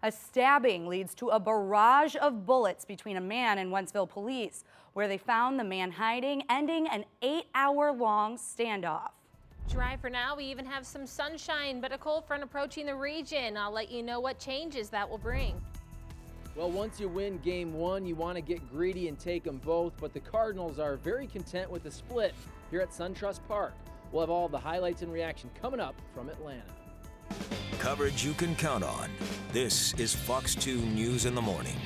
A stabbing leads to a barrage of bullets between a man and Wentzville police, where they found the man hiding, ending an 8-hour-long standoff. Dry for now. We even have some sunshine, but a cold front approaching the region. I'll let you know what changes that will bring. Well, once you win game one, you want to get greedy and take them both, but the Cardinals are very content with the split here at SunTrust Park. We'll have all the highlights and reaction coming up from Atlanta. Coverage you can count on. This is Fox 2 News in the Morning.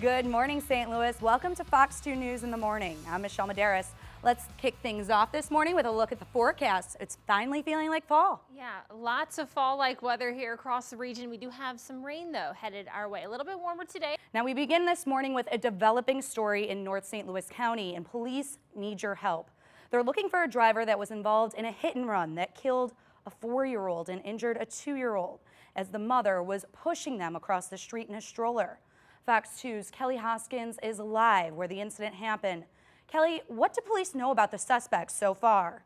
Good morning, St. Louis. Welcome to Fox 2 News in the Morning. I'm Michelle Madaras. Let's kick things off this morning with a look at the forecast. It's finally feeling like fall. Yeah, lots of fall-like weather here across the region. We do have some rain, though, headed our way. A little bit warmer today. Now, we begin this morning with a developing story in North St. Louis County, and police need your help. They're looking for a driver that was involved in a hit and run that killed a 4-year-old and injured a 2-year-old as the mother was pushing them across the street in a stroller. Fox 2's Kelly Hoskins is live where the incident happened. Kelly, what do police know about the suspects so far?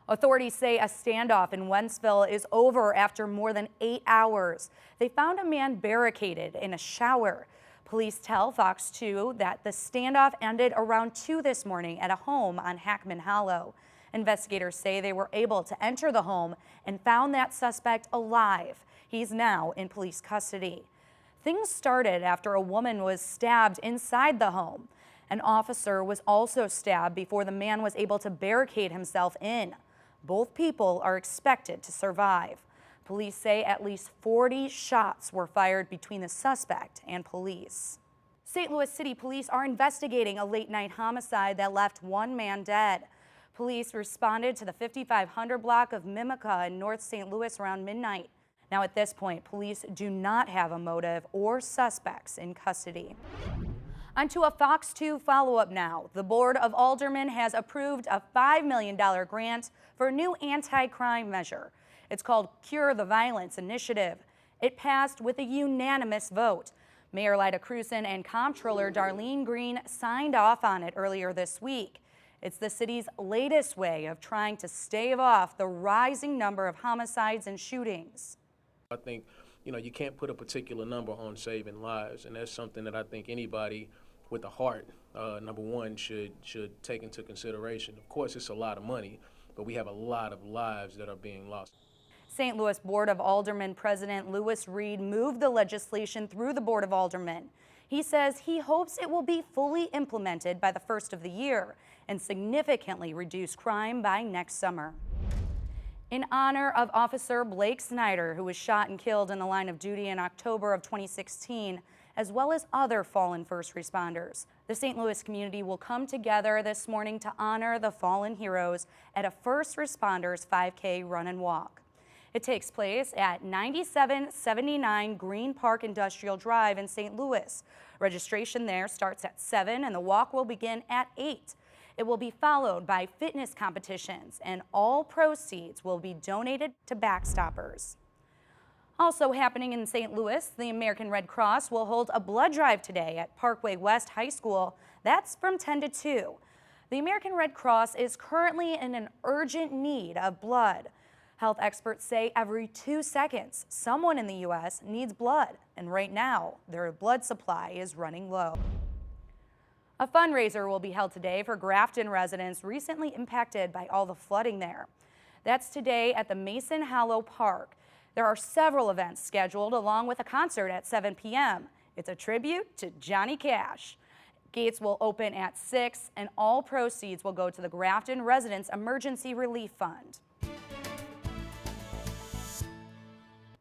Authorities say a standoff in Wentzville is over after more than 8 hours. They found a man barricaded in a shower. Police tell Fox 2 that the standoff ended around 2 this morning at a home on Hackman Hollow. Investigators say they were able to enter the home and found that suspect alive. He's now in police custody. Things started after a woman was stabbed inside the home. An officer was also stabbed before the man was able to barricade himself in. Both people are expected to survive. Police say at least 40 shots were fired between the suspect and police. St. Louis City Police are investigating a late-night homicide that left one man dead. Police responded to the 5500 block of Mimica in North St. Louis around midnight. Now at this point, police do not have a motive or suspects in custody. Onto a Fox 2 follow-up now. The Board of Aldermen has approved a $5 million grant for a new anti-crime measure. It's called Cure the Violence Initiative. It passed with a unanimous vote. Mayor Lyda Crewson and Comptroller Darlene Green signed off on it earlier this week. It's the city's latest way of trying to stave off the rising number of homicides and shootings. I think, you can't put a particular number on saving lives, and that's something that I think anybody with a heart, number one, should take into consideration. Of course, it's a lot of money, but we have a lot of lives that are being lost. St. Louis Board of Aldermen President Lewis Reed moved the legislation through the Board of Aldermen. He says he hopes it will be fully implemented by the first of the year and significantly reduce crime by next summer. In honor of Officer Blake Snyder, who was shot and killed in the line of duty in October of 2016, as well as other fallen first responders, the St. Louis community will come together this morning to honor the fallen heroes at a First Responders 5K run and walk. It takes place at 9779 Green Park Industrial Drive in St. Louis. Registration there starts at 7 and the walk will begin at 8. It will be followed by fitness competitions, and all proceeds will be donated to Backstoppers. Also happening in St. Louis, the American Red Cross will hold a blood drive today at Parkway West High School. That's from 10 to 2. The American Red Cross is currently in an urgent need of blood. Health experts say every 2 seconds, someone in the U.S. needs blood, and right now, their blood supply is running low. A fundraiser will be held today for Grafton residents recently impacted by all the flooding there. That's today at the Mason Hollow Park. There are several events scheduled along with a concert at 7 p.m. It's a tribute to Johnny Cash. Gates will open at 6 and all proceeds will go to the Grafton Residents Emergency Relief Fund.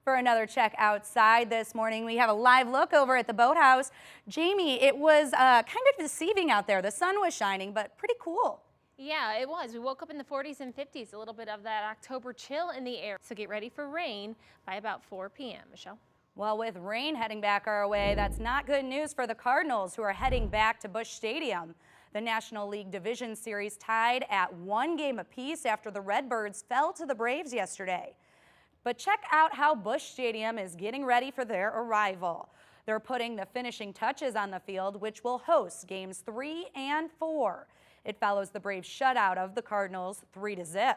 For another check outside this morning, we have a live look over at the boathouse. Jamie, it was kind of deceiving out there. The sun was shining, but pretty cool. Yeah, it was. We woke up in the 40s and 50s, a little bit of that October chill in the air. So get ready for rain by about 4 p.m. Michelle? Well, with rain heading back our way, that's not good news for the Cardinals, who are heading back to Busch Stadium. The National League Division Series tied at 1 game apiece after the Redbirds fell to the Braves yesterday. But check out how Busch Stadium is getting ready for their arrival. They're putting the finishing touches on the field, which will host games 3 and 4. It follows the Braves shutout of the Cardinals 3-0.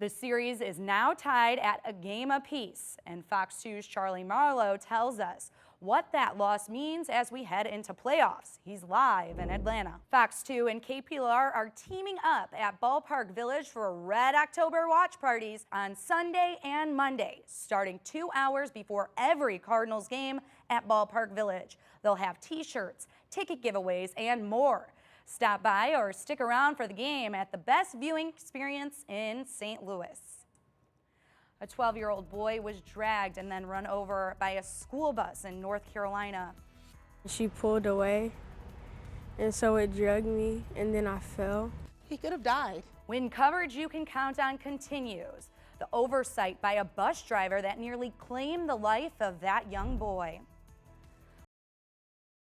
The series is now tied at a game apiece, and Fox 2's Charlie Marlowe tells us what that loss means as we head into playoffs. He's live in Atlanta. Fox 2 and KPLR are teaming up at Ballpark Village for Red October watch parties on Sunday and Monday, starting 2 hours before every Cardinals game at Ballpark Village. They'll have t-shirts, ticket giveaways, and more. Stop by or stick around for the game at the best viewing experience in St. Louis. A 12-year-old boy was dragged and then run over by a school bus in North Carolina. She pulled away, and so it dragged me, and then I fell. He could have died. When coverage you can count on continues, the oversight by a bus driver that nearly claimed the life of that young boy.